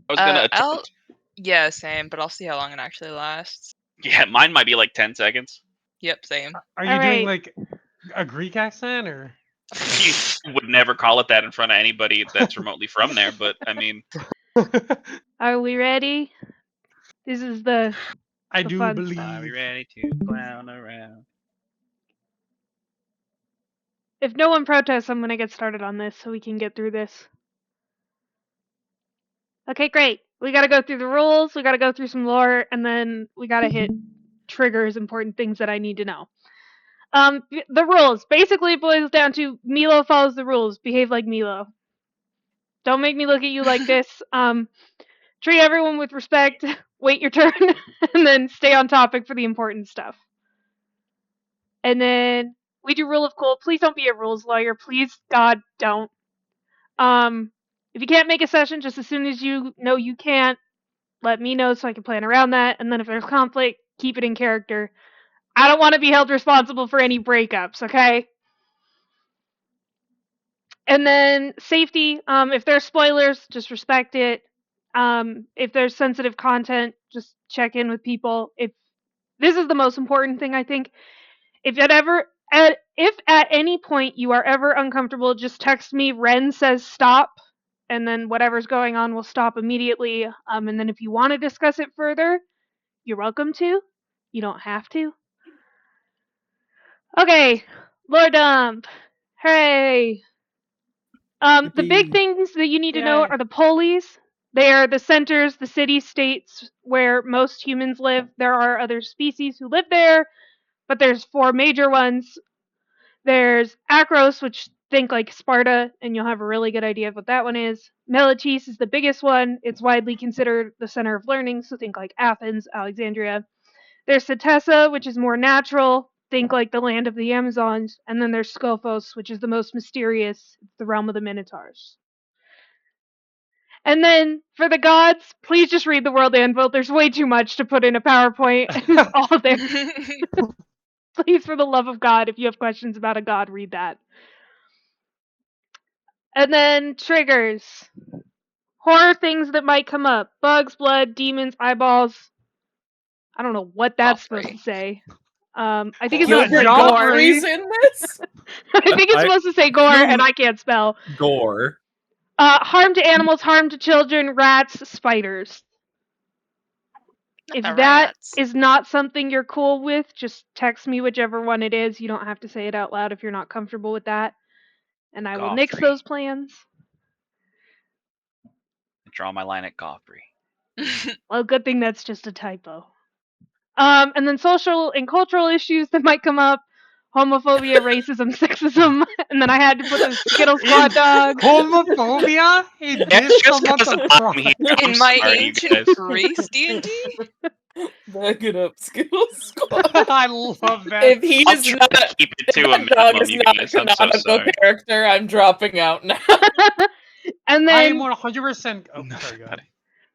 I was gonna I'll. attempt. Yeah, same, but I'll see how long it actually lasts. Yeah, mine might be like 10 seconds. Yep, same. Are you doing like a Greek accent or? You would never call it that in front of anybody that's remotely from there, but I mean, Are we ready? This is the I the do fun believe. stuff. are we ready to clown around? If no one protests, I'm gonna get started on this so we can get through this. Okay, great. We gotta go through the rules, we gotta go through some lore, and then we gotta hit triggers, important things that I need to know. The rules. Basically it boils down to Milo follows the rules. Behave like Milo. Don't make me look at you like this. Treat everyone with respect, wait your turn, and then stay on topic for the important stuff. And then we do rule of cool. Please don't be a rules lawyer. Please, God, don't. If you can't make a session, just as soon as you know you can't, let me know so I can plan around that. And then if there's conflict, keep it in character. I don't want to be held responsible for any breakups, okay? And then safety. If there's spoilers, just respect it. If there's sensitive content, just check in with people. If this is the most important thing, I think. If at any point you are ever uncomfortable, just text me. Ren says stop, and then whatever's going on will stop immediately. And then if you want to discuss it further, you're welcome to. You don't have to. Okay, lore dump. Hooray! The big things that you need to know are the polies. They are the centers, the city-states where most humans live. There are other species who live there, but there's 4 major ones. There's Akros, which think like Sparta, and you'll have a really good idea of what that one is. Melitis is the biggest one. It's widely considered the center of learning, so think like Athens, Alexandria. There's Setessa, which is more natural. Think like the land of the Amazons. And then there's Scophos, which is the most mysterious. It's the realm of the Minotaurs. And then for the gods, please just read the World Anvil. There's way too much to put in a PowerPoint. It's all there. Please, for the love of God, if you have questions about a god, read that. And then triggers. Horror things that might come up. Bugs, blood, demons, eyeballs. I don't know what that's supposed to say. I think it's supposed to say gore. In this? I think it's supposed to say gore, and I can't spell. Gore. Harm to animals, harm to children, rats, spiders. If that is not something you're cool with, just text me whichever one it is. You don't have to say it out loud if you're not comfortable with that. And I will nix those plans. I draw my line at Goffrey. Well, good thing that's just a typo. And then social and cultural issues that might come up. Homophobia, racism, sexism, and then I had to put the Skittle Squad dog. Homophobia? In my ancient Greece D&D? Back it up, Skittle Squad. I love that. If he I'll is try not to keep it to a dog minimum, is you not guys. a I'm so canonical sorry. character, I'm dropping out now. And I am then 100%. Oh, sorry, go ahead.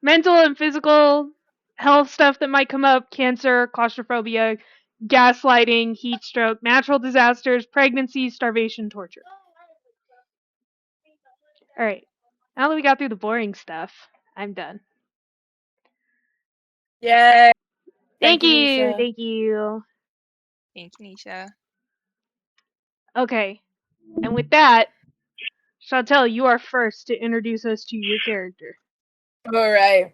mental and physical health stuff that might come up: cancer, claustrophobia, gaslighting, heat stroke, natural disasters, pregnancy, starvation, torture. All right. Now that we got through the boring stuff, I'm done. Yay! Thank you. Nisha. Thank you. Thank you, Nisha. Okay. And with that, Chantel, you are first to introduce us to your character. Alright.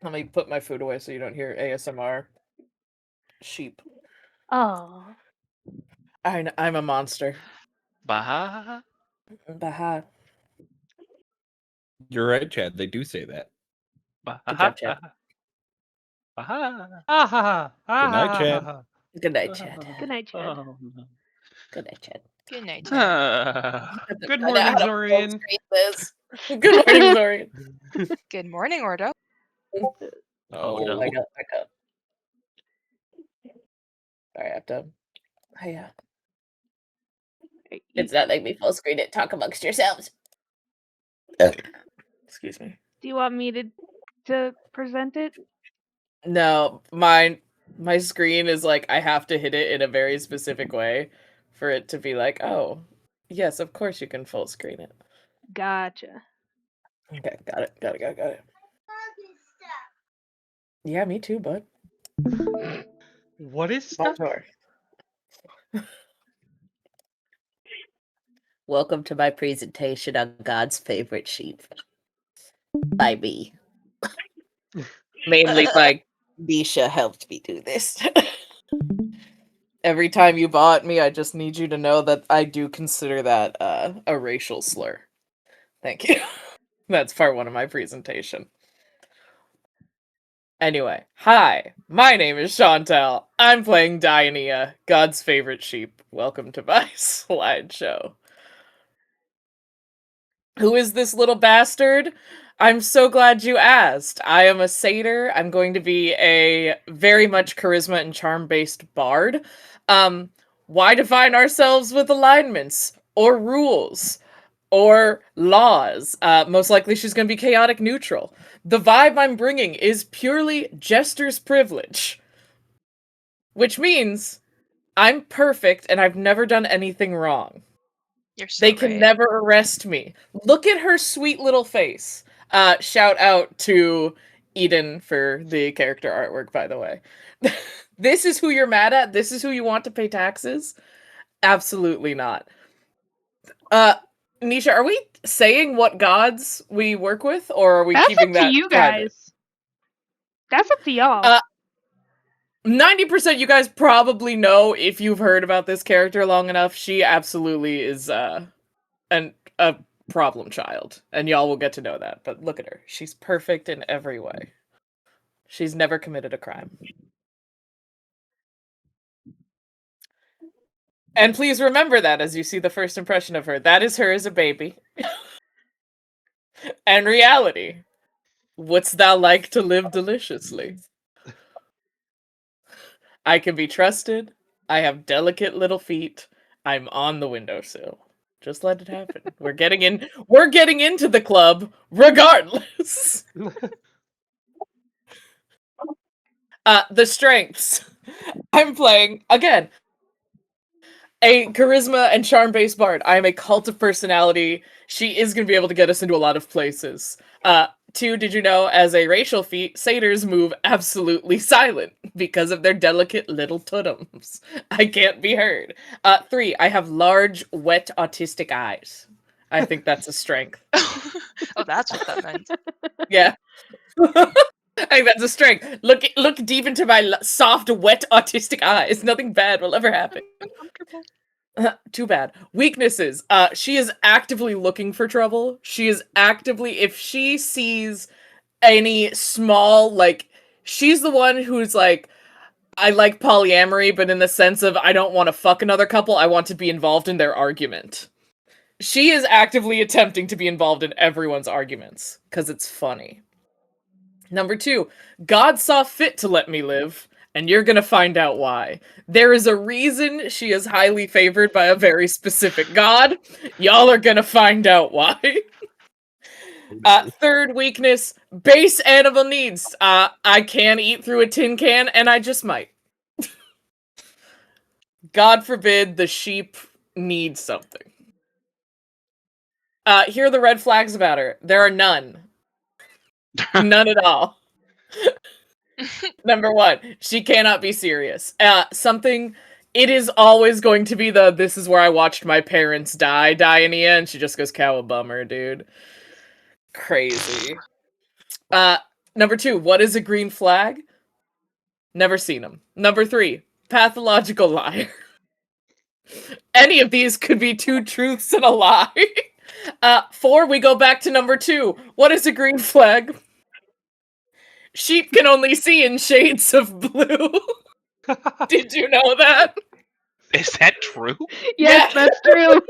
Let me put my food away so you don't hear ASMR. Sheep. Oh. I'm a monster. Baha. Baha. You're right, Chad. They do say that. Good job, Chad. Baha. Good night, Chad. Good night, Chad. Good night, Chad. Oh, no. Good night, Chad. Good night, Chad. Good morning, Zorian. Good morning, Zorian. Good morning, Ordo. Oh, no. I got. Sorry, I have to. Hiya. It's not like me full screen it. Talk amongst yourselves. Excuse me. Do you want me to present it? No, my screen is like I have to hit it in a very specific way for it to be like, oh, yes, of course you can full screen it. Gotcha. Okay, got it. Yeah, me too, bud. What is stuff? Bonjour. Welcome to my presentation on God's favorite sheep. By me. Mainly by Nisha helped me do this. Every time you bought me, I just need you to know that I do consider that a racial slur. Thank you. That's part one of my presentation. Anyway, hi, my name is Chantal. I'm playing Diania, God's favorite sheep. Welcome to my slideshow. Who is this little bastard? I'm so glad you asked. I am a satyr. I'm going to be a very much charisma and charm-based bard. Why define ourselves with alignments or rules or laws? Most likely she's going to be chaotic neutral. The vibe I'm bringing is purely jester's privilege, which means I'm perfect and I've never done anything wrong. You're so They can right. never arrest me. Look at her sweet little face. Shout out to Eden for the character artwork, by the way. This is who you're mad at? This is who you want to pay taxes? Absolutely not. Nisha, are we saying what gods we work with, or are we That's keeping up to that you private? guys. That's up to y'all. 90% you guys probably know if you've heard about this character long enough. She absolutely is a problem child, and y'all will get to know that. But look at her. She's perfect in every way. She's never committed a crime. And please remember that as you see the first impression of her. That is her as a baby. And reality. Wouldst thou like to live deliciously? I can be trusted. I have delicate little feet. I'm on the windowsill. Just let it happen. We're getting into the club regardless. The strengths. I'm playing again a charisma and charm based bard. I am a cult of personality. She is going to be able to get us into a lot of places. 2, did you know, as a racial feat, satyrs move absolutely silent because of their delicate little totems. I can't be heard. 3, I have large, wet, autistic eyes. I think that's a strength. Oh, that's what that meant. Yeah. I think that's a strength. Look deep into my soft, wet, autistic eyes. Nothing bad will ever happen. Uncomfortable. Too bad. Weaknesses. She is actively looking for trouble. She is actively, if she sees any small, like, she's the one who's like, I like polyamory, but in the sense of I don't want to fuck another couple, I want to be involved in their argument. She is actively attempting to be involved in everyone's arguments, because it's funny. Number 2, God saw fit to let me live, and you're gonna find out why. There is a reason she is highly favored by a very specific god. Y'all are gonna find out why. Third weakness, base animal needs. I can eat through a tin can, and I just might. God forbid the sheep need something. Here are the red flags about her. There are none. None at all. Number 1, she cannot be serious. It is always going to be this is where I watched my parents die, Diania, and she just goes, cowabummer, dude. Crazy. Number 2, what is a green flag? Never seen them. Number 3, pathological liar. Any of these could be 2 truths and a lie. 4, we go back to number 2. What is a green flag? Sheep can only see in shades of blue. Did you know that? Is that true? Yes, Yeah. that's true.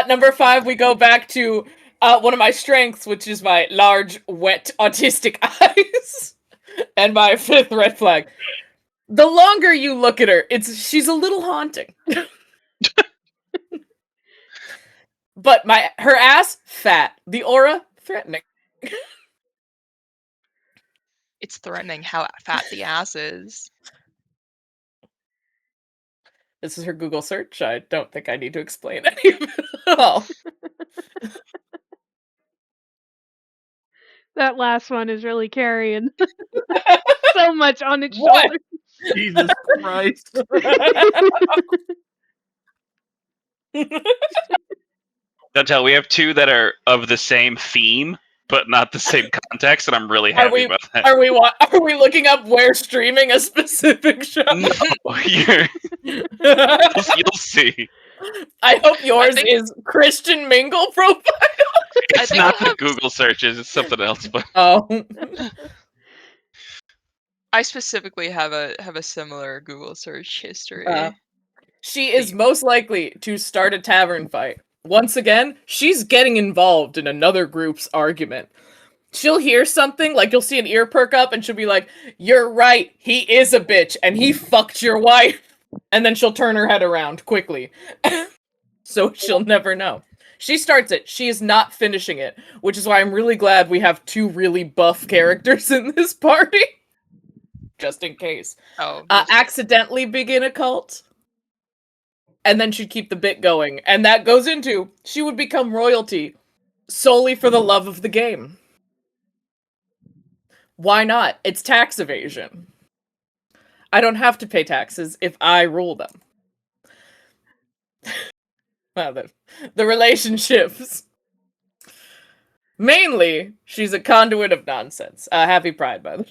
Number 5, we go back to one of my strengths, which is my large, wet, autistic eyes. And my 5th red flag. The longer you look at her, she's a little haunting. But her ass, fat. The aura, threatening. It's threatening how fat the ass is. This is her Google search. I don't think I need to explain any of it at all. That last one is really carrying so much on its What? shoulders. Jesus Christ. Don't tell. We have two that are of the same theme, but not the same context, and I'm really happy about that. Are we looking up where streaming a specific show? No, you'll see. I hope yours think- is Christian Mingle profile. It's think not I the have- Google searches. It's something else. But Oh. I specifically have a similar Google search history. She is most likely to start a tavern fight. Once again, she's getting involved in another group's argument. She'll hear something, like you'll see an ear perk up, and she'll be like, "You're right, he is a bitch, and he fucked your wife." And then she'll turn her head around quickly. So she'll never know. She starts it. She is not finishing it, which is why I'm really glad we have two really buff characters in this party. Just in case. Oh, Accidentally begin a cult. And then she'd keep the bit going. And that goes into, she would become royalty solely for the love of the game. Why not? It's tax evasion. I don't have to pay taxes if I rule them. Well, the relationships. Mainly, she's a conduit of nonsense. Happy Pride, by the way.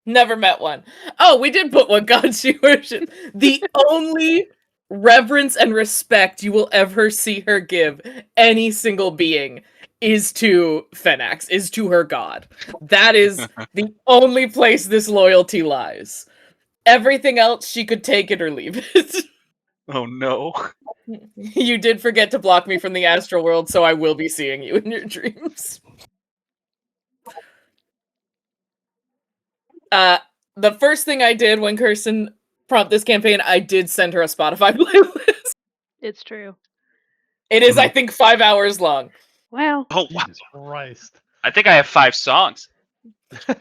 Never met one. Oh, we did put what god she worships. The only reverence and respect you will ever see her give any single being is to Fenax, is to her god. That is the only place this loyalty lies. Everything else, she could take it or leave it. oh no, You did forget to block me from the astral world, so I will be seeing you in your dreams. The first thing I did when Kirsten prompted this campaign, I did send her a Spotify playlist. It's true. It is, I think, 5 hours long. Well, oh wow. Jesus Christ. I think I have 5 songs.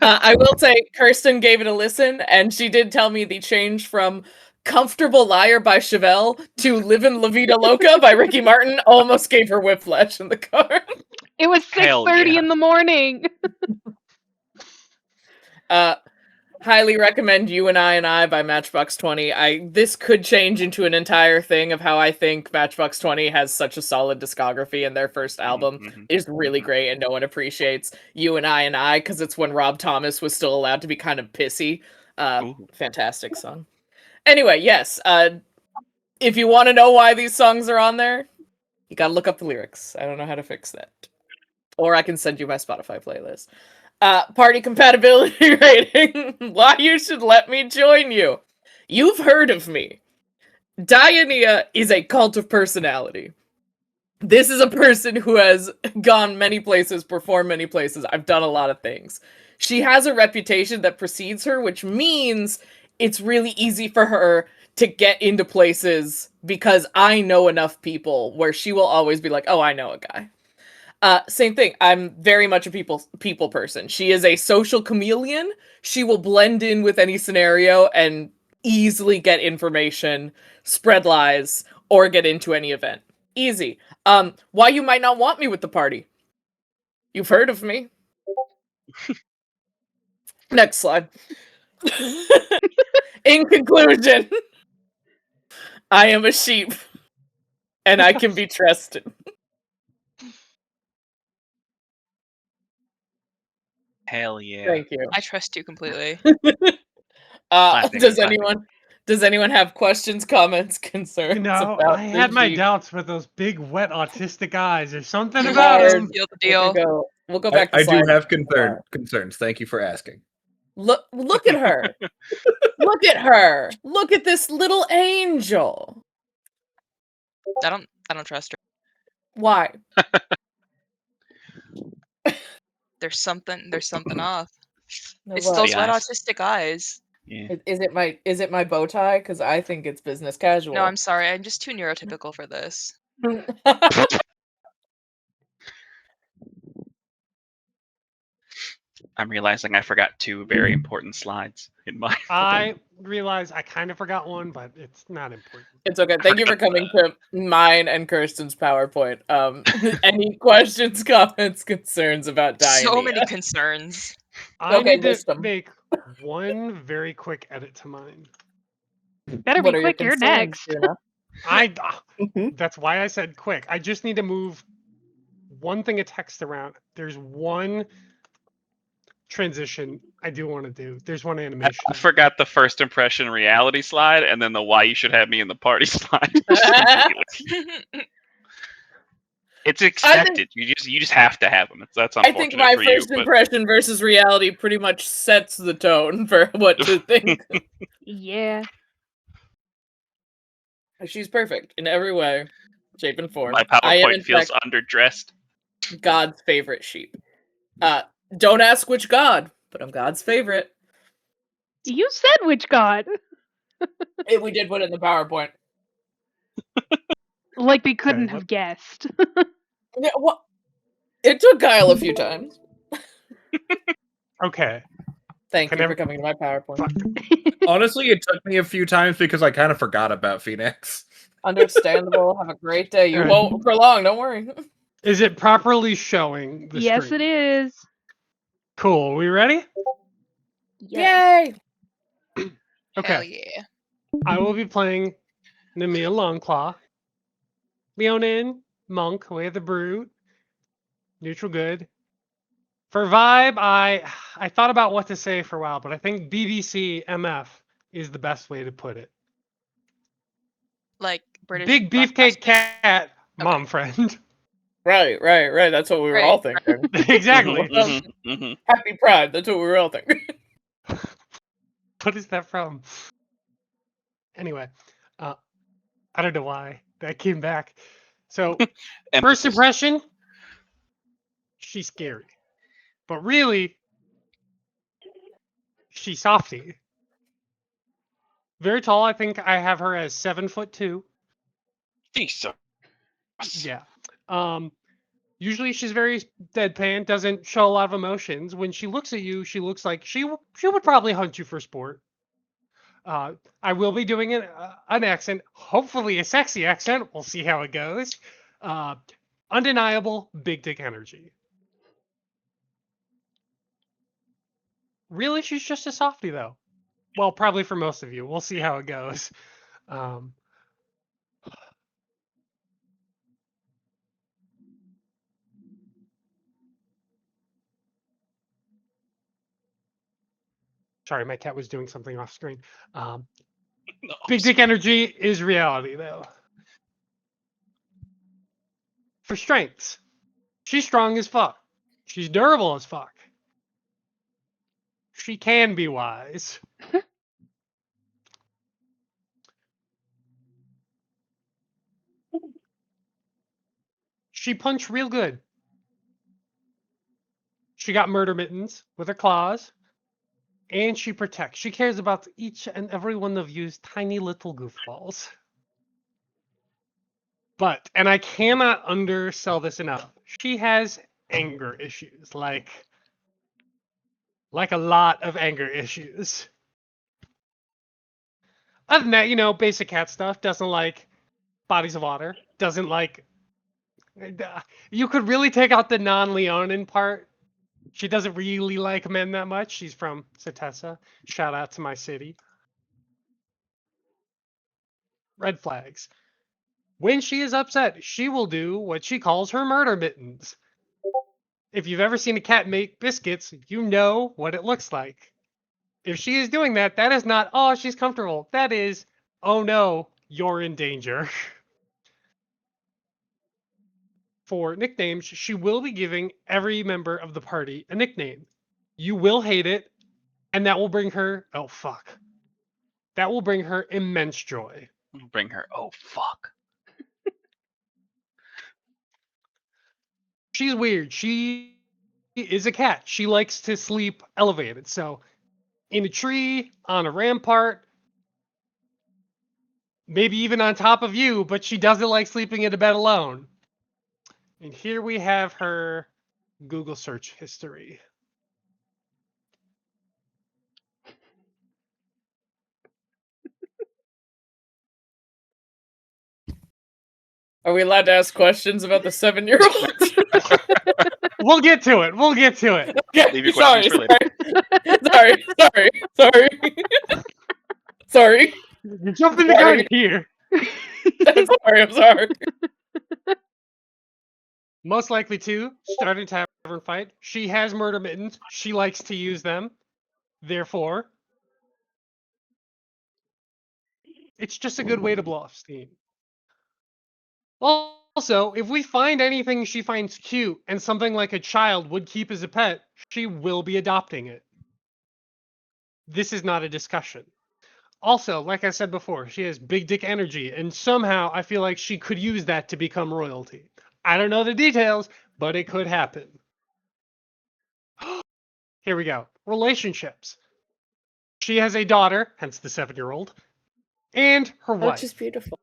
I will say, Kirsten gave it a listen, and she did tell me the change from Comfortable Liar by Chevelle to Livin' La Vida Loca by Ricky Martin almost gave her whiplash in the car. it was Hell 6:30 yeah. in the morning. Highly recommend You and I by Matchbox 20. This could change into an entire thing of how I think Matchbox 20 has such a solid discography, and their first album Mhm. is really great and no one appreciates You and I because it's when Rob Thomas was still allowed to be kind of pissy. Ooh. Fantastic song. Anyway, yes, if you want to know why these songs are on there, you gotta look up the lyrics. I don't know how to fix that. Or I can send you my Spotify playlist. Party compatibility rating. Why you should let me join you. You've heard of me. Diania is a cult of personality. This is a person who has gone many places, performed many places. I've done a lot of things. She has a reputation that precedes her, which means it's really easy for her to get into places because I know enough people where she will always be like, oh, I know a guy. Same thing. I'm very much a people person. She is a social chameleon. She will blend in with any scenario and easily get information, spread lies, or get into any event. Easy. Why you might not want me with the party? You've heard of me. Next slide. In conclusion, I am a sheep, and I can be trusted. Hell yeah. Thank you. I trust you completely. Classic, Does classic. anyone have questions, comments, concerns? You know, about I had my Sheep? doubts with those big, wet, autistic eyes. There's something Too about hard. him. Seal the We'll deal. go back to I do slide. have concerns. Thank you for asking. Look at her. Look at her. Look at this little angel. I don't trust her. Why? There's something off. No, It's what? those Be wet honest. autistic eyes. Yeah. Is it my bow tie? Because I think it's business casual. No, I'm sorry. I'm just too neurotypical for this. I'm realizing I forgot 2 very important slides in my. I realize I kind of forgot one, but it's not important. It's okay. Thank you for coming to mine and Kirsten's PowerPoint. Any questions, comments, concerns about Diana? So many concerns. I Okay, need to list 'em. make one very quick edit to mine. Better What be are your quick, you're concerns, next. Juna? That's why I said quick. I just need to move one thing of text around. There's one transition I do want to do. There's one animation. I forgot the first impression reality slide, and then the why you should have me in the party slide. Completely. It's expected. You just have to have them. That's I unfortunate think my for first you. impression versus reality pretty much sets the tone for what to think. Yeah. She's perfect in every way, shape, and form. My I am, PowerPoint in feels fact, underdressed. God's favorite sheep. Don't ask which God, but I'm God's favorite. You said which god? We did put it in the PowerPoint. Like they couldn't Okay, have guessed. Yeah, well, it took Kyle a few times. Okay. Thank Can you I- for coming to my PowerPoint. Honestly, it took me a few times because I kind of forgot about Phoenix. Understandable. Have a great day. You Alright. won't for long. Don't worry. Is it properly showing the Yes, screen? it is. Cool. We ready? Yeah. Yay! Okay. Hell yeah. I will be playing Nemea Longclaw. Leonin, Monk, Way of the Brute, Neutral Good. For vibe, I thought about what to say for a while, but I think BBC MF is the best way to put it. Like British. Big beefcake broadcasting? cat, mom friend. Right. That's what we were all Right, thinking. Exactly. Happy Pride. That's what we were all thinking. What is that from? Anyway, I don't know why that came back. So first impression, she's scary, but really, she's softy. Very tall. I think I have her as 7'2". Jesus. Yeah. Usually she's very deadpan, doesn't show a lot of emotions. When she looks at you, she looks like she would probably hunt you for sport. I will be doing an accent, hopefully a sexy accent. We'll see how it goes. Undeniable big dick energy. Really, she's just a softie though. Well, probably for most of you. We'll see how it goes. Sorry, my cat was doing something off screen. Big dick energy is reality, though. For strengths, she's strong as fuck. She's durable as fuck. She can be wise. She punched real good. She got murder mittens with her claws. And she protects. She cares about each and every one of you's tiny little goofballs. But, and I cannot undersell this enough, she has anger issues, like a lot of anger issues. Other than that, basic cat stuff. Doesn't like bodies of water. Doesn't like. You could really take out the non-Leonin part. She doesn't really like men that much. She's from Satessa. Shout out to my city. Red flags. When she is upset, she will do what she calls her murder mittens. If you've ever seen a cat make biscuits, you know what it looks like. If she is doing that, that is not, oh, she's comfortable. That is, oh no, you're in danger. For nicknames, she will be giving every member of the party a nickname. You will hate it, and that will bring her, oh fuck. That will bring her immense joy. Bring her. Oh fuck. She's weird. She is a cat. She likes to sleep elevated. So, in a tree, on a rampart, maybe even on top of you, but she doesn't like sleeping in a bed alone. And here we have her Google search history. Are we allowed to ask questions about the 7-year-old? We'll get to it. We'll get to it. Okay, Leave your questions for later. Sorry. Sorry. You're jumping the gun here. I'm sorry. Most likely to start a tavern fight. She has murder mittens. She likes to use them. Therefore, it's just a good way to blow off steam. Also, if we find anything she finds cute and something like a child would keep as a pet, she will be adopting it. This is not a discussion. Also, like I said before, she has big dick energy, and somehow I feel like she could use that to become royalty. I don't know the details, but it could happen. Here we go. Relationships. She has a daughter, hence the 7-year-old, and her wife. Which is beautiful.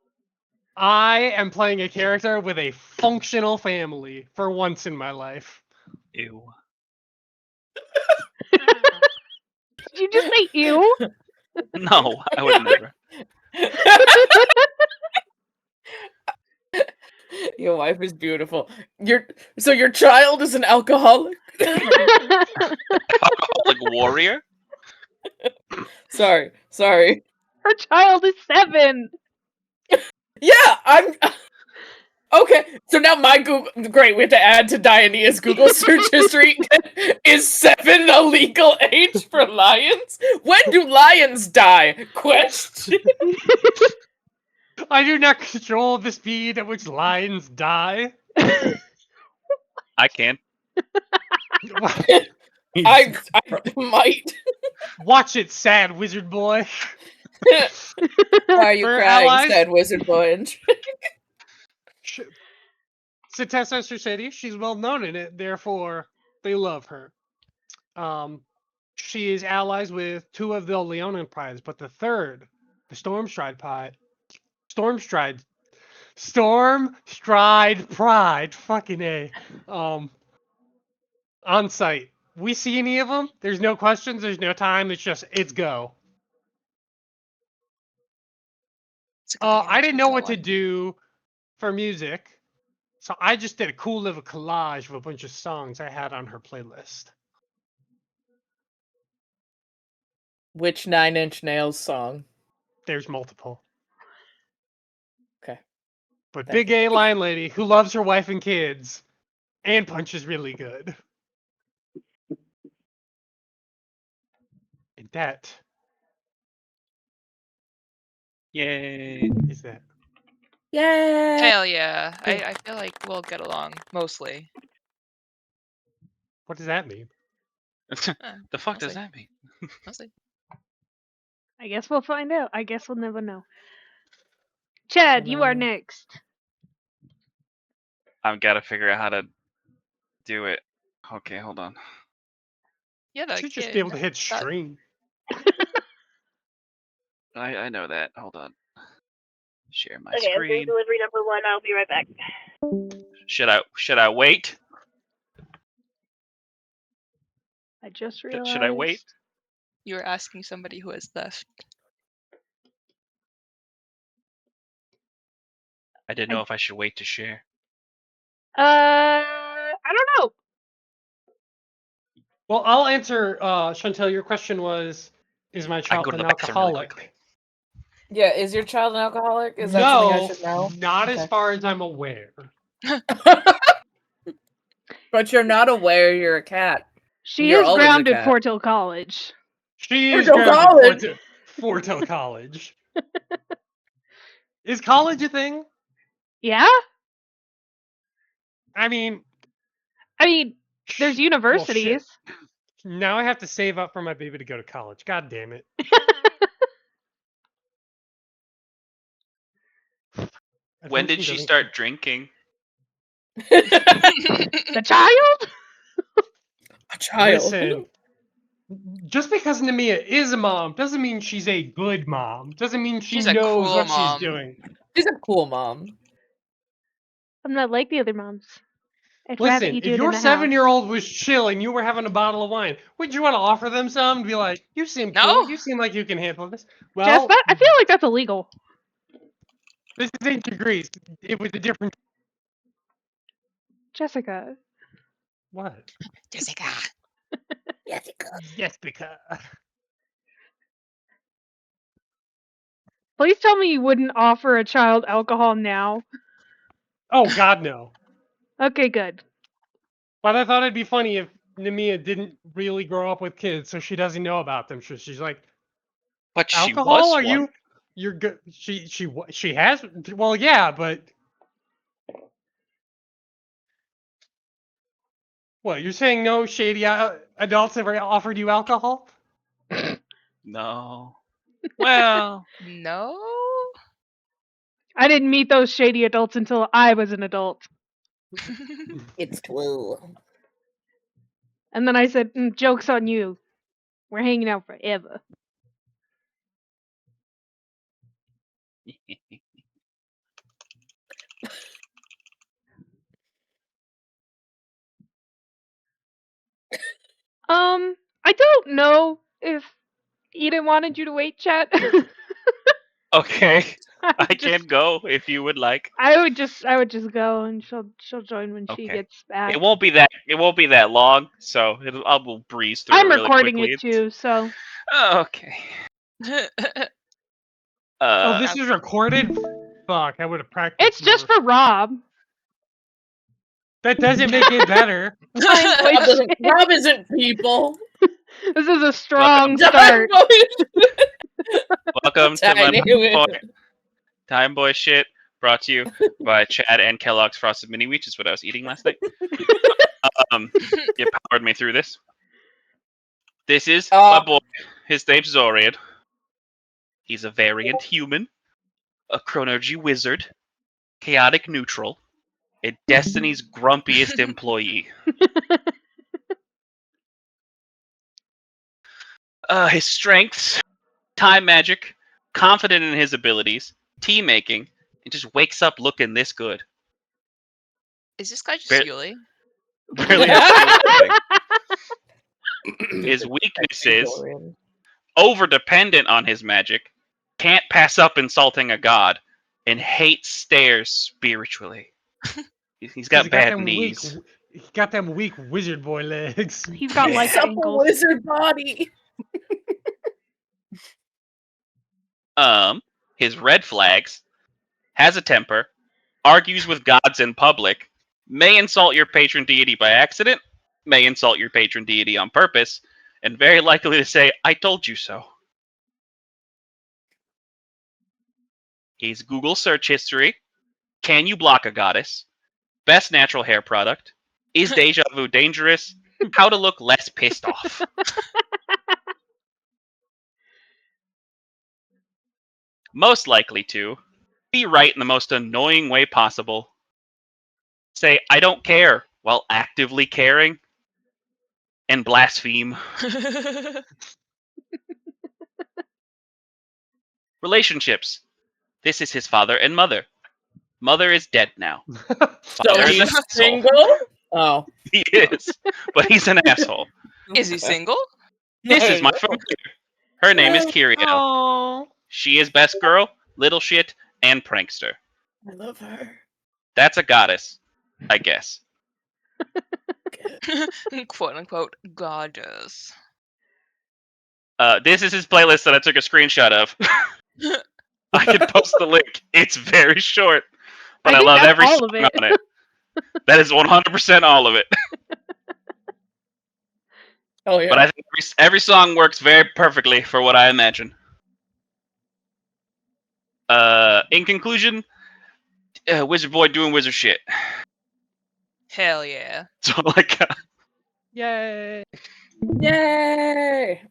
I am playing a character with a functional family for once in my life. Ew. Did you just say ew? No, I would never. Your wife is beautiful. So your child is an alcoholic? Alcoholic warrior? Sorry. Her child is 7. Yeah, I'm okay. So now my Google, great. We have to add to Dianea's Google search history. Is 7 a legal age for lions? When do lions die? Question. I do not control the speed at which lions die. I can. I might. Watch it, sad wizard boy. Why are you For crying, allies? said Wizard Boy? And Cetessa City, she's well known in it, therefore they love her. She is allies with 2 of the Leonin prides, but the third, the Stormstride Pride, fucking A. On site. We see any of them? There's no questions, there's no time, it's go. I didn't know what to do for music, so I just did a cool little collage of a bunch of songs I had on her playlist. which 9 Inch Nails song? There's multiple. Okay. But Thank big A line lady who loves her wife and kids and punches really good. And that Yay. is that. Yay! Hell yeah. I feel like we'll get along, mostly. What does that mean? The fuck does that mean? Mostly. I guess we'll find out. I guess we'll never know. Chad, you are next. I've got to figure out how to do it. Okay, hold on. Yeah, You that should just kid. be able to hit stream. I know that. Hold on. Share my Okay, I'm doing screen. delivery number 1. I'll be right back. Should I wait? I just realized. Should I wait? You were asking somebody who has left. I didn't know if I should wait to share. I don't know. Well, I'll answer, Chantel, your question was, is my I can child go to an the bathroom really alcoholic? quickly. Yeah, is your child an alcoholic? Is that something I should know? Not as Okay. far as I'm aware. But you're not aware you're a cat. She You're is always a grounded cat. for till college. She is Till college. grounded for till college. Is college a thing? Yeah? I mean, there's well, universities. shit. Now I have to save up for my baby to go to college. God damn it. When did she start drinking? The child? A child. Listen, just because Nemia is a mom doesn't mean she's a good mom. Doesn't mean she She's a knows cool what mom. she's doing. She's a cool mom. I'm not like the other moms. I'd rather Listen, you do if it in your the house. 7-year-old was chilling, you were having a bottle of wine, would you want to offer them some and be like, you seem No. cool, you seem like you can handle this? Jess, Well, I feel like that's illegal. This is ancient Greece. It was a different. Jessica. What? Jessica. Yes, because. Please tell me you wouldn't offer a child alcohol now. Oh God, no. Okay, good. But I thought it'd be funny if Nemea didn't really grow up with kids, so she doesn't know about them. So she's like, But she alcohol? was Are one. you? You're good. She has. Well, yeah, but. What, you're saying no shady adults ever offered you alcohol? No. Well, No. I didn't meet those shady adults until I was an adult. It's true. And then I said, joke's on you. We're hanging out forever. I don't know if Eden wanted you to wait, chat. okay. I just, can go if you would like. I would just go, and she'll join when she Okay. gets back. It won't be that long, so I will breeze through I'm it really recording quickly. it too, so Oh, okay. Oh, this is recorded? Fuck, I would have practiced it's just more. for Rob. That doesn't make it better. Time voice. Rob isn't people. This is a strong Time start. Welcome to my Tiny Time Boy shit, brought to you by Chad and Kellogg's Frosted Mini Wheat, is what I was eating last night. You powered me through this. This is my boy. His name's Zorian. He's a variant human, a Chronergy wizard, chaotic neutral, and Destiny's grumpiest employee. His strengths: time magic, confident in his abilities, tea making, and just wakes up looking this good. Is this guy just Bar- Yuli? Barely a single thing. His weaknesses: over dependent on his magic, can't pass up insulting a god, and hates stairs spiritually. He's got bad knees. He got them weak wizard boy legs. He's got like ankles. Wizard body. His red flags: has a temper, argues with gods in public, may insult your patron deity by accident, may insult your patron deity on purpose, and very likely to say, "I told you so." He's Google search history. Can you block a goddess? Best natural hair product. Is deja vu dangerous? How to look less pissed off. Most likely to be right in the most annoying way possible. Say, "I don't care," while actively caring. And blaspheme. Relationships. This is his father and mother. Mother is dead now. So Father is an he's asshole. single? Oh. He is, but he's an asshole. Is he single? This is my familiar. Her name is Kirio. Oh. She is best girl, little shit, and prankster. I love her. That's a goddess, I guess. Quote unquote goddess. This is his playlist that I took a screenshot of. I can post the link. It's very short, but I think love that's every all song of it. on it. That is 100% all of it. Oh yeah. But I think every song works very perfectly for what I imagine. In conclusion, Wizard Boy doing wizard shit. Hell yeah. That's all I got. Yay. Yay!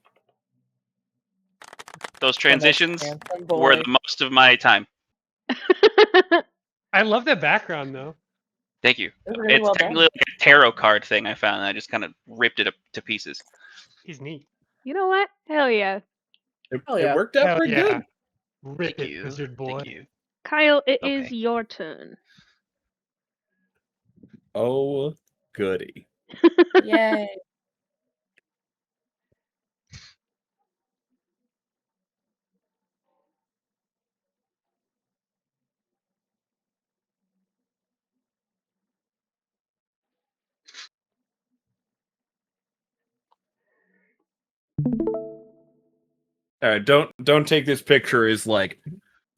Those transitions Handsome were boy. the most of my time. I love that background though. Thank you. It was really It's well done. technically like a tarot card thing I found, and I just kind of ripped it up to pieces. He's neat. You know what? Hell yeah. It, Hell yeah. it worked out Hell pretty yeah. good. Rip Thank it, you. wizard boy. Thank you. Kyle, it Okay. is your turn. Oh, goody. Yay. Don't take this picture as like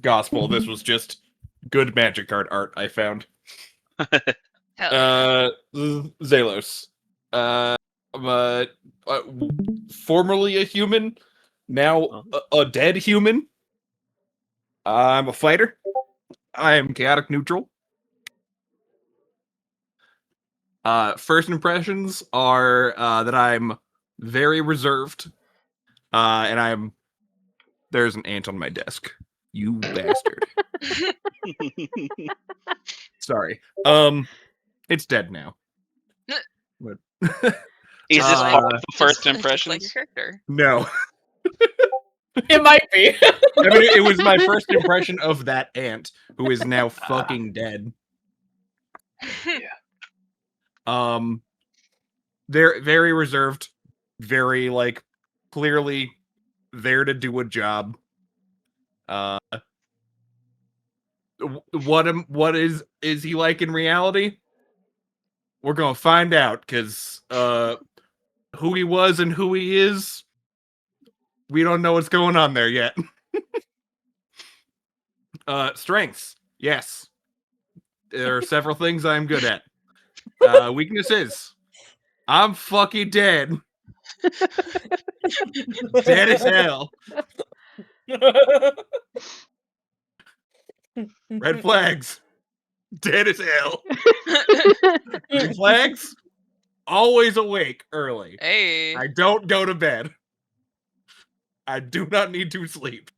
gospel. This was just good magic card art I found. Hell Zelos. But formerly a human, now a dead human. I'm a fighter. I am chaotic neutral. First impressions are that I'm very reserved, and there's an ant on my desk. You bastard. Sorry. It's dead now. But Is this part of the first just like your impressions? character. no. It might be. I mean, it was my first impression of that ant who is now fucking dead. They're very reserved, very like clearly there to do a job. What is he like in reality? We're gonna find out, because who he was and who he is, we don't know what's going on there yet. Strengths, yes. There are several things I'm good at. Weaknesses, I'm fucking dead. Dead as hell. Red flags, dead as hell. Green flags, always awake early. Hey. I don't go to bed. I do not need to sleep.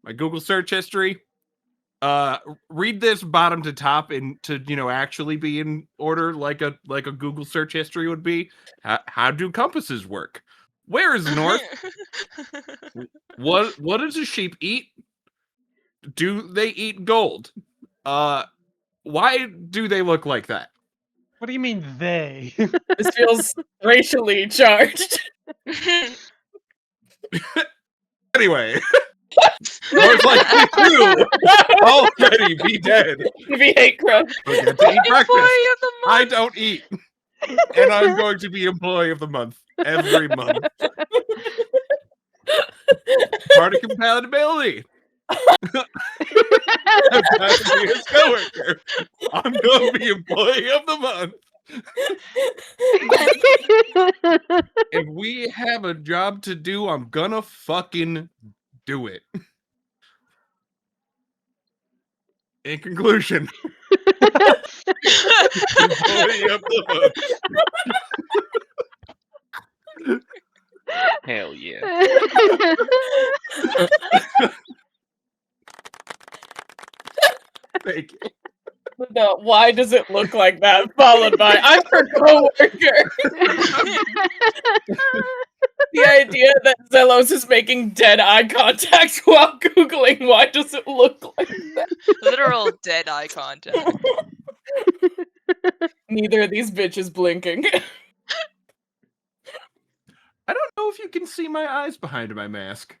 My Google search history. Read this bottom to top and to actually be in order like a Google search history would be. How do compasses work? Where is north? What does a sheep eat? Do they eat gold? Why do they look like that? What do you mean they? This feels racially charged. Anyway, most likely to already be dead. We hate crime. Forget to eat breakfast. Employee of the I month. don't eat, and I'm going to be employee of the month every month. Party compatibility. I'm trying to be his coworker. I'm going to be employee of the month. If we have a job to do, I'm gonna fucking do it. In conclusion, employee of the month. Hell yeah. Thank you. No, why does it look like that? Followed by, I'm her coworker. The idea that Zelos is making dead eye contact while Googling why does it look like that? Literal dead eye contact. Neither of these bitches blinking. I don't know if you can see my eyes behind my mask.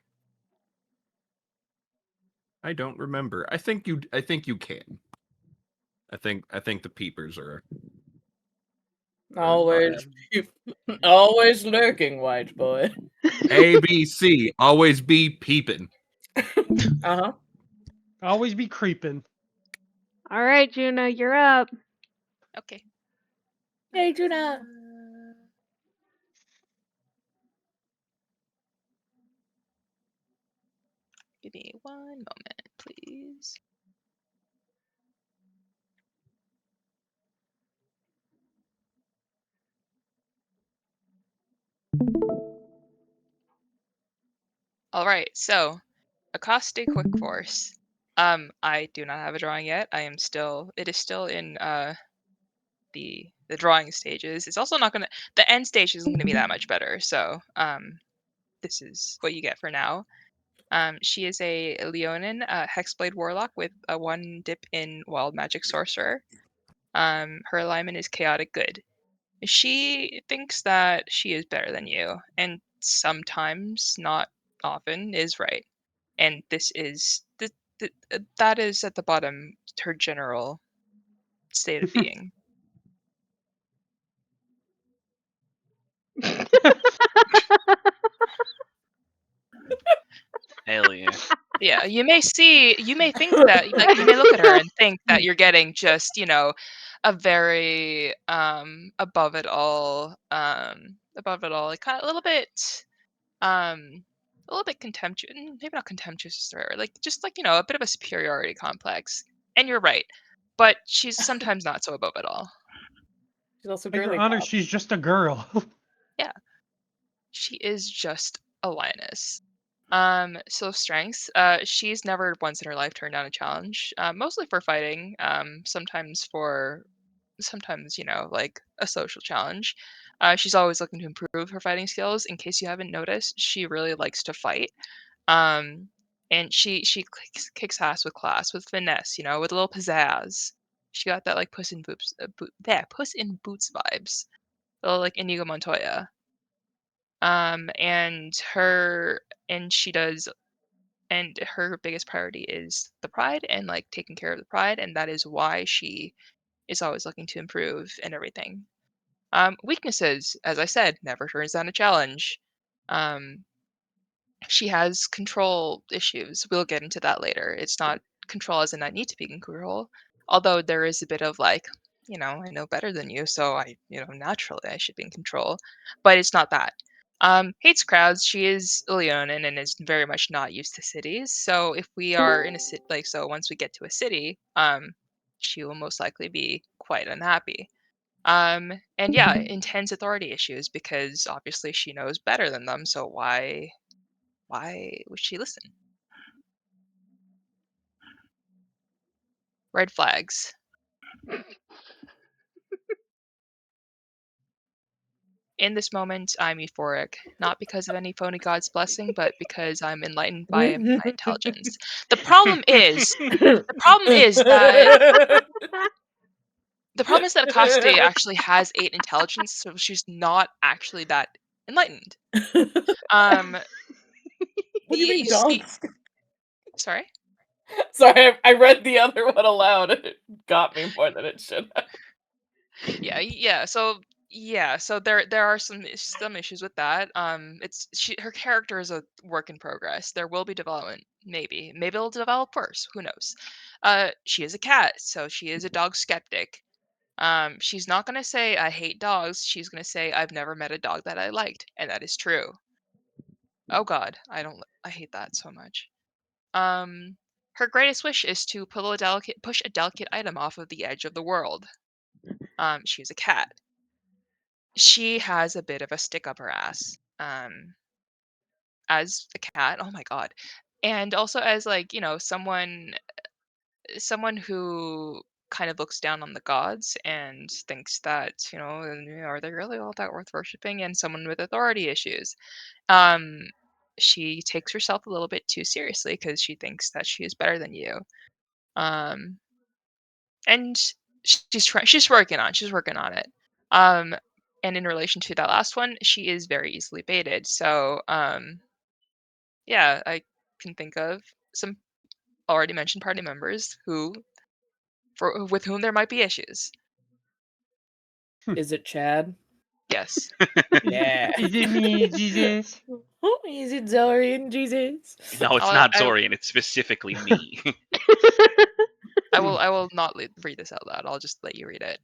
I don't remember. I think you can. I think the peepers are Always lurking, white boy. ABC. Always be peeping. Uh-huh. Always be creeping. All right, Juna, you're up. Okay. Hey, Juna. Give me 1 moment, please. All right, so Acosta Quick Force. I do not have a drawing yet. It is still in the drawing stages. It's also not gonna. The end stage isn't gonna be that much better. So this is what you get for now. She is a Leonin Hexblade Warlock with a 1 dip in Wild Magic Sorcerer. Her alignment is Chaotic Good. She thinks that she is better than you, and sometimes, not often, is right. And this is that is at the bottom her general state of being. You may think that, like, you may look at her and think that you're getting just, a very above it all, like kind of a little bit contemptuous, maybe not contemptuous, is the right word, like just like a bit of a superiority complex. And you're right, but she's sometimes not so above it all. She's also But Your girly Honor, pop. she's just a girl. Yeah, she is just a lioness. So strengths. She's never once in her life turned down a challenge. Mostly for fighting. Sometimes like a social challenge. She's always looking to improve her fighting skills. In case you haven't noticed, she really likes to fight. And she kicks ass with class, with finesse, with a little pizzazz. She got that like Puss in Boots, Puss in Boots vibes, a little like Inigo Montoya. And she does, and her biggest priority is the pride and like taking care of the pride, and that is why she is always looking to improve and everything. Weaknesses, as I said, never turns down a challenge. She has control issues. We'll get into that later. It's not control as in I need to be in control, although there is a bit of like, I know better than you, so naturally I should be in control. But it's not that. Hates crowds. She is a Leonin and is very much not used to cities. So if we are in a city, once we get to a city, she will most likely be quite unhappy. And yeah, intense authority issues because obviously she knows better than them. So why would she listen? Red flags. In this moment, I'm euphoric, not because of any phony god's blessing, but because I'm enlightened by my intelligence. The problem is that Akaste actually has 8 intelligence, so she's not actually that enlightened. What do you mean, dunks? Sorry? Sorry, I read the other one aloud. It got me more than it should have. Yeah. So there are some issues with that. Her character is a work in progress. There will be development, maybe it'll develop worse. Who knows? She is a cat, so she is a dog skeptic. She's not gonna say I hate dogs. She's gonna say I've never met a dog that I liked, and that is true. Oh God, I hate that so much. Her greatest wish is to push a delicate item off of the edge of the world. She's a cat. She has a bit of a stick up her ass. As a cat, oh my God. And also as like, someone who kind of looks down on the gods and thinks that, are they really all that worth worshiping? And someone with authority issues. She takes herself a little bit too seriously because she thinks that she is better than you. And she's working on it. And in relation to that last one, she is very easily baited. So yeah, I can think of some already mentioned party members with whom there might be issues. Is it Chad? Yes. Yeah. Is it me, Jesus? Oh, is it Zorian, Jesus? No, it's not Zorian. It's specifically me. I will not read this out loud. I'll just let you read it.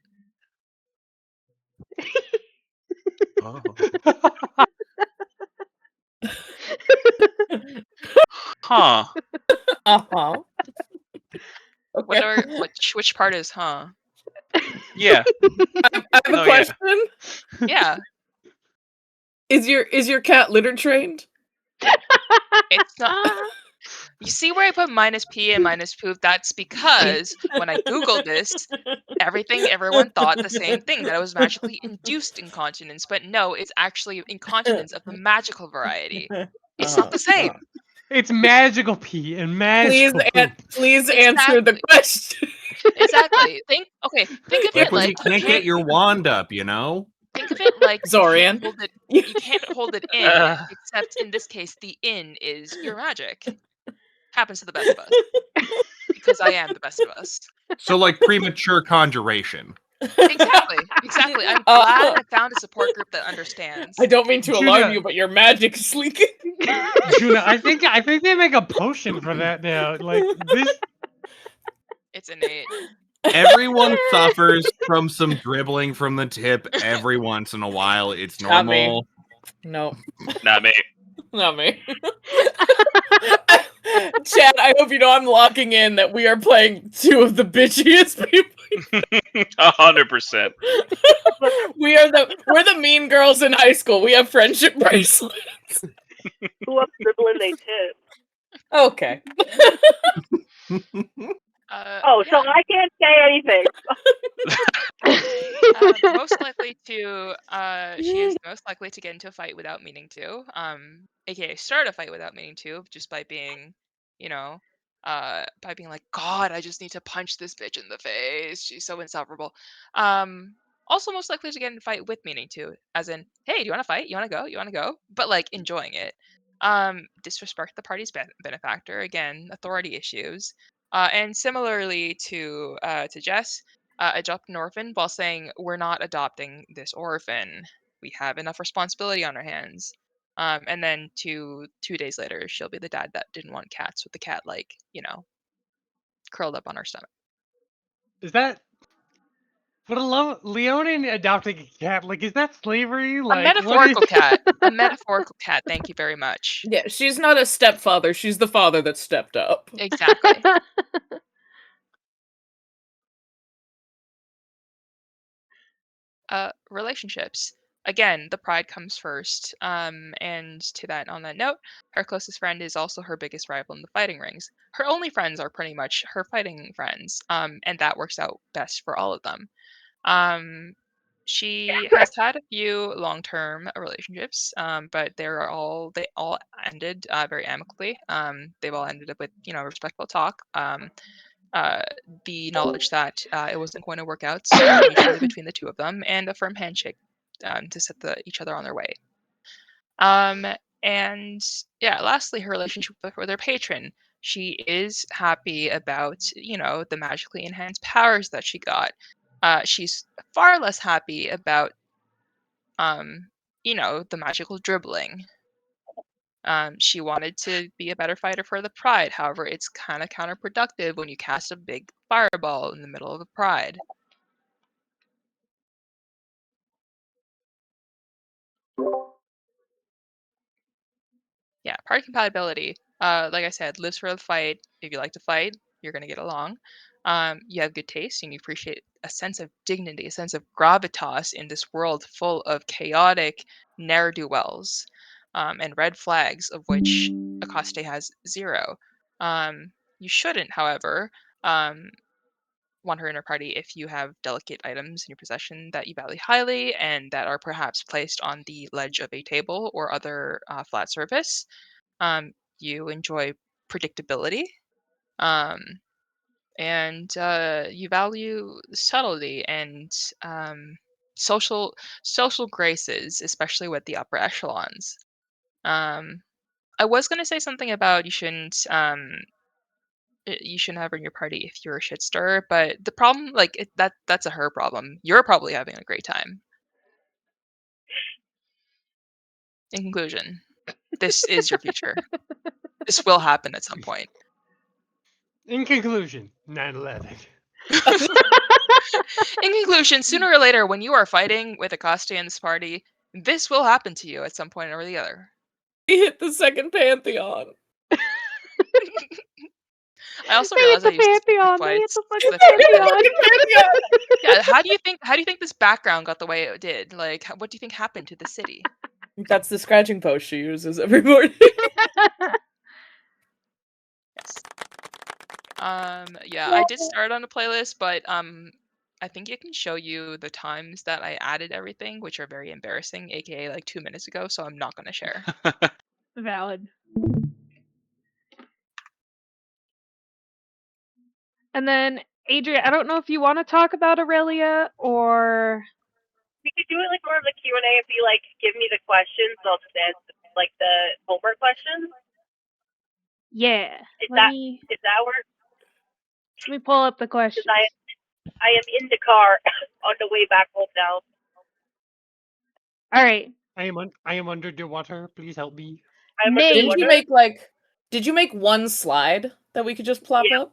Oh. Huh. Uh-huh. Okay. Which part is huh? Yeah. I have a question. Yeah. Is your cat litter trained? It's not. You see where I put minus P and minus poop? That's because when I Googled this, everyone thought the same thing, that it was magically induced incontinence. But no, it's actually incontinence of the magical variety. It's not the same. It's magical pee and magical poop. Please answer the question. Exactly. Think of it when like you can't get your wand up, Think of it like Zorian. You can't hold it in, except in this case, the in is your magic. Happens to the best of us. Because I am the best of us. So like premature conjuration. Exactly. I'm glad I found a support group that understands. I don't mean to Juna. alarm you, but your magic is leaking. Juna, I think they make a potion for that now. Like this. It's innate. Everyone suffers from some dribbling from the tip every once in a while. It's Not me. normal. No, Not me. not me. Chad, I hope you know I'm locking in that we are playing two of the bitchiest people. 100%. We're the mean girls in high school. We have friendship bracelets. Who up dribbling they tip? Okay. So I can't say anything. Most likely to, she is most likely to get into a fight without meaning to, aka start a fight without meaning to, just by being, by being like, God, I just need to punch this bitch in the face. She's so insufferable. Also most likely to get in a fight with meaning to, as in, hey, do you want to fight? You want to go? You want to go? But like enjoying it. Disrespect the party's benefactor. Again, authority issues. And similarly to Jess, adopt an orphan while saying we're not adopting this orphan. We have enough responsibility on our hands. And then 2 days later, she'll be the dad that didn't want cats with the cat, like, curled up on her stomach. Is that? But Leonin adopting a cat, like, is that slavery? Like, a metaphorical cat. A metaphorical cat. Thank you very much. Yeah, she's not a stepfather. She's the father that stepped up. Exactly. Relationships. Again, the pride comes first. And on that note, her closest friend is also her biggest rival in the fighting rings. Her only friends are pretty much her fighting friends. And that works out best for all of them. She has had a few long-term relationships, but they all ended very amicably. They've all ended up with respectful talk. The knowledge that it wasn't going to work out mutually between the two of them, and a firm handshake to set each other on their way. And yeah, lastly, her relationship with her patron. She is happy about the magically enhanced powers that she got. She's far less happy about the magical dribbling. She wanted to be a better fighter for the pride. However, it's kind of counterproductive when you cast a big fireball in the middle of a pride. Yeah, party compatibility. Like I said, lives for the fight. If you like to fight, you're going to get along. You have good taste and you appreciate a sense of dignity, a sense of gravitas in this world full of chaotic ne'er-do-wells and red flags, of which Akaste has 0. You shouldn't, however, want her in her party if you have delicate items in your possession that you value highly and that are perhaps placed on the ledge of a table or other flat surface. You enjoy predictability, and you value subtlety and social graces, especially with the upper echelons. I was going to say something about you shouldn't have her in your party if you're a shit stirrer, but the problem, like that's a her problem. You're probably having a great time. In conclusion, this is your future. This will happen at some point. In conclusion, 9/11. In conclusion, sooner or later, when you are fighting with Akaste in this party, this will happen to you at some point or the other. We hit the second pantheon. I also realized I used to speak fights. Yeah, how do you think this background got the way it did? Like, what do you think happened to the city? That's the scratching post she uses every morning. Yes. Yeah, I did start on a playlist, but I think it can show you the times that I added everything, which are very embarrassing, aka like 2 minutes ago, so I'm not gonna share. Valid. And then, Adria, I don't know if you want to talk about Aurelia or... We could do it like more of a Q&A if you like give me the questions. I'll just answer like the homework questions. Yeah. If that works. Let me pull up the questions. I am in the car on the way back home now. All right. I am under the water. Please help me. I'm Nate. Didn't you make did you make one slide that we could just plop Yeah.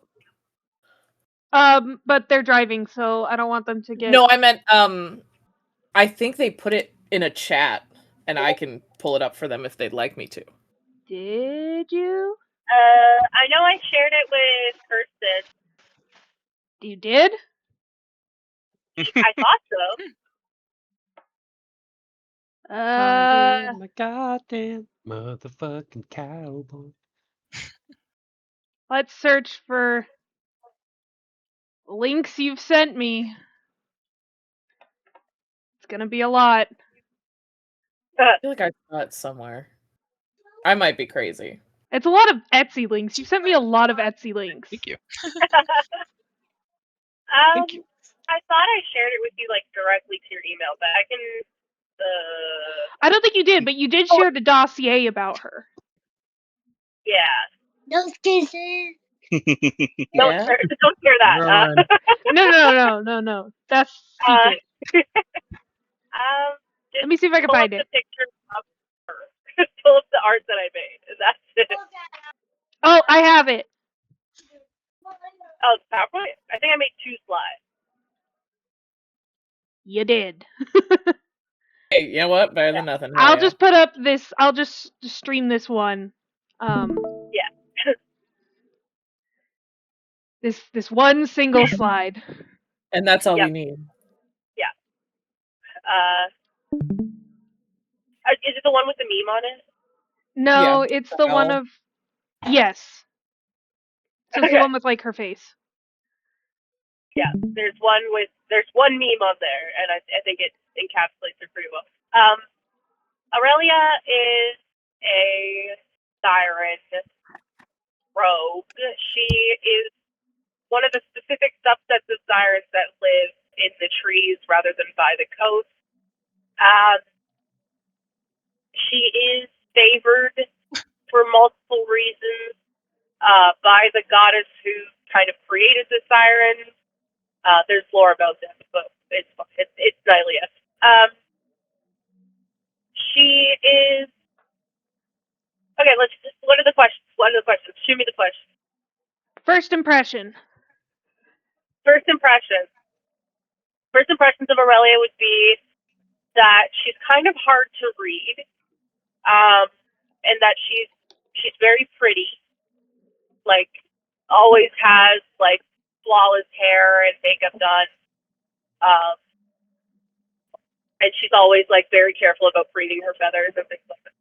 up? But they're driving, so I don't want them to get. No, I meant I think they put it in a chat and I can pull it up for them if they'd like me to. Did you? I know I shared it with Kirsten. You did? I thought so. I am a goddamn motherfucking cowboy. Let's search for links you've sent me. It's gonna be a lot. I feel like I saw it somewhere. I might be crazy. It's a lot of Etsy links. You sent me a lot of Etsy links. Thank you. Thank you. I thought I shared it with you like directly to your email, but I can. I don't think you did, but you did share the dossier about her. Yeah. Those kisses. Don't share that. No. That's secret. Let me see if I can pull find up it. The picture of her. Pull up the art that I made. That's it. Oh, I have it. Oh, PowerPoint? I think I made 2 slides. You did. Hey, you know what? Better than nothing. I'll just put up this. I'll just stream this one. Yeah. This one single slide. And that's all Yep. you need. Yeah. Is it the one with the meme on it? No, Yeah. it's the one of. Yes. So it's the one with like her face. Yeah. There's one meme on there, and I think it encapsulates her pretty well. Aurelia is a siren rogue. She is one of the specific subsets of sirens that live in the trees rather than by the coast. She is favored for multiple reasons by the goddess who kind of created the sirens. There's lore about them, but it's Nylia. She is okay. What are the questions? Shoot me the questions. First impression. First impressions of Aurelia would be that she's kind of hard to read, and that she's very pretty. Like, always has like flawless hair and makeup done. And she's always like very careful about braiding her feathers and things like that.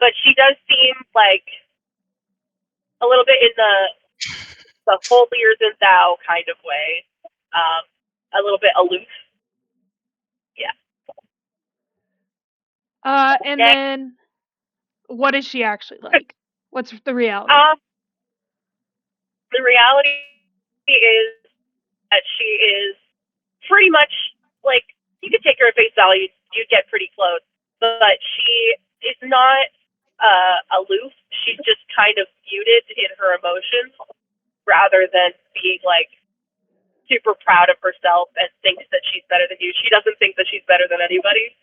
But she does seem like a little bit in the holier than thou kind of way. A little bit aloof. Yeah. And then what is she actually like? What's the reality? The reality is that she is pretty much like, you could take her at face value, you'd get pretty close, but she is not aloof. She's just kind of muted in her emotions rather than being like super proud of herself and thinks that she's better than you. She doesn't think that she's better than anybody.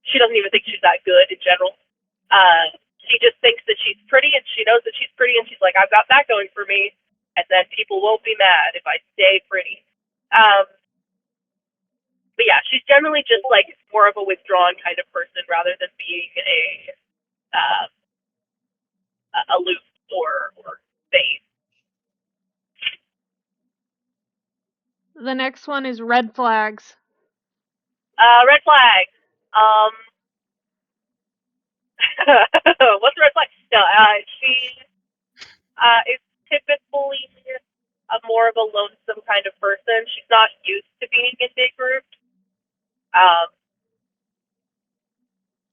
She doesn't even think she's that good in general. She just thinks that she's pretty, and she knows that she's pretty, and she's like, I've got that going for me, and then people won't be mad if I stay pretty. But yeah, she's generally just like more of a withdrawn kind of person rather than being a aloof or vain. The next one is red flags. Red flag. What's a red flag? No, she is typically more of a lonesome kind of person. She's not used to being in big groups.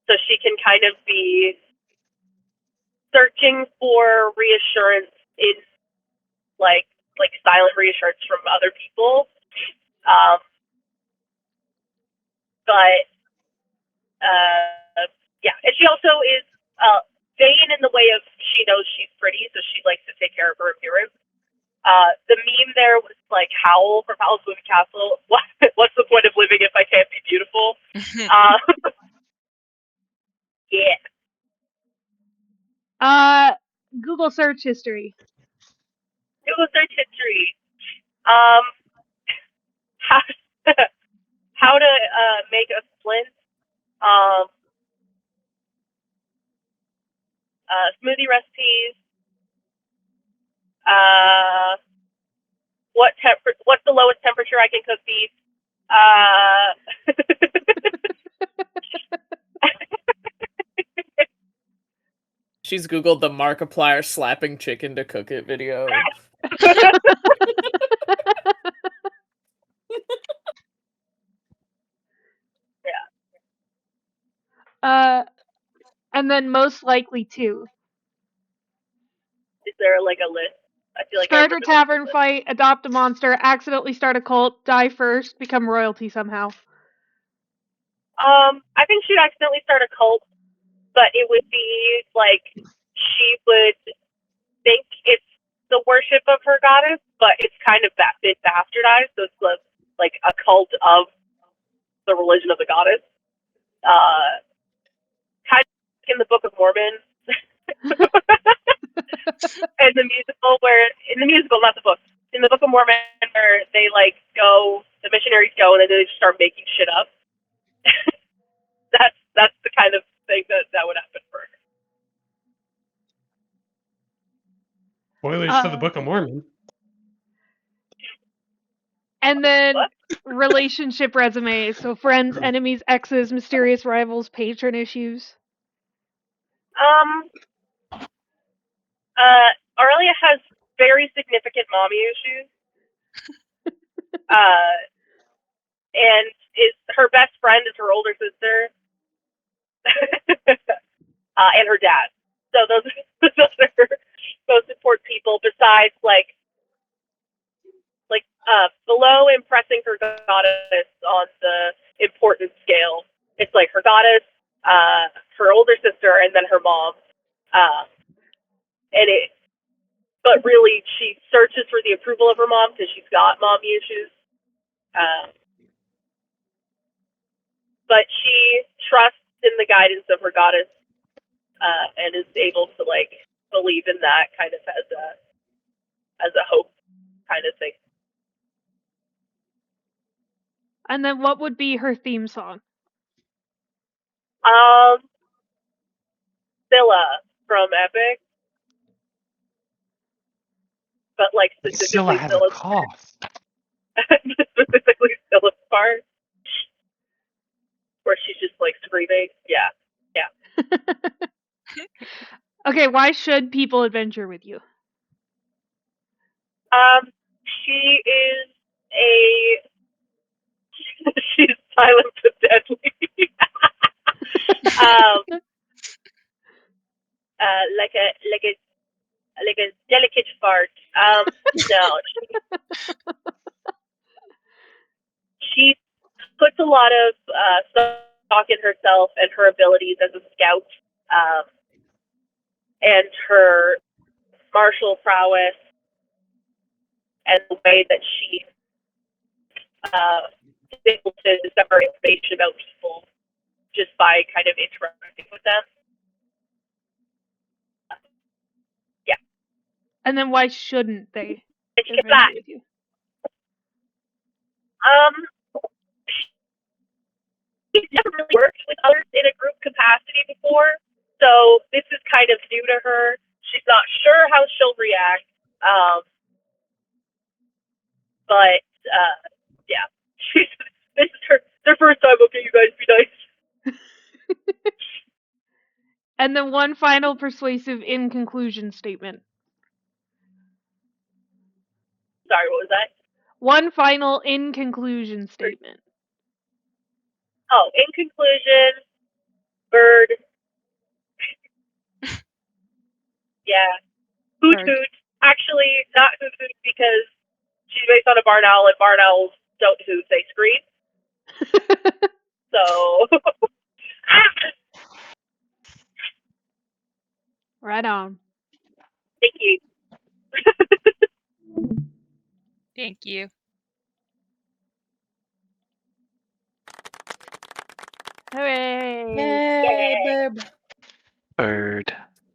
So she can kind of be searching for reassurance in like silent reassurance from other people. But yeah, and she also is vain in the way of she knows she's pretty, so she likes to take care of her appearance. The meme there was like Howl from Howl's Moving Castle. What's the point of living if I can't be beautiful? Yeah. Google search history. Google search history. How how to make a splint. Smoothie recipes. What's the lowest temperature I can cook beef? She's Googled the Markiplier slapping chicken to cook it video. And then most likely to. Is there like a list? I feel like Start a tavern fight, adopt a monster, accidentally start a cult, die first, become royalty somehow. I think she'd accidentally start a cult, but it would be like she would think it's the worship of her goddess, but it's kind of that bit bastardized, so it's like a cult of the religion of the goddess. Kind of in the Book of Mormon. And the musical not the book, in the Book of Mormon where they like go, the missionaries go and then they just start making shit up. That's the kind of thing that would happen for her. Spoilers to the Book of Mormon. And then relationship resume. So friends, enemies, exes, mysterious rivals, patron issues. Aurelia has very significant mommy issues. And her best friend is her older sister. And her dad. So those are her most important people besides below impressing her goddess on the importance scale. It's like her goddess, her older sister, and then her mom. But really, she searches for the approval of her mom because she's got mommy issues. But she trusts in the guidance of her goddess, and is able to believe in that kind of as a hope kind of thing. And then what would be her theme song? Scylla from Epic. But specifically Scylla's cough. specifically Scylla's part. Where she's just screaming. Yeah. Okay, why should people adventure with you? She is she's silent but deadly. Like a delicate fart. No. She puts a lot of stock in herself and her abilities as a scout, and her martial prowess, and the way that she is able to discover information about people just by kind of interacting with them. Yeah. And then why shouldn't they adventure with you? She's never really worked with others in a group capacity before, so this is kind of new to her. She's not sure how she'll react, but yeah, this is their first time. Okay, you guys, be nice. And then one final persuasive in conclusion statement. Sorry, what was that? One final in conclusion statement. Oh, in conclusion, bird. Yeah. Hoot hoot. Actually, not hoot hoot because she's based on a barn owl, and barn owls don't hoot, they scream. So. Right on. Thank you. Thank you. Hooray! Yay, babe. Bird.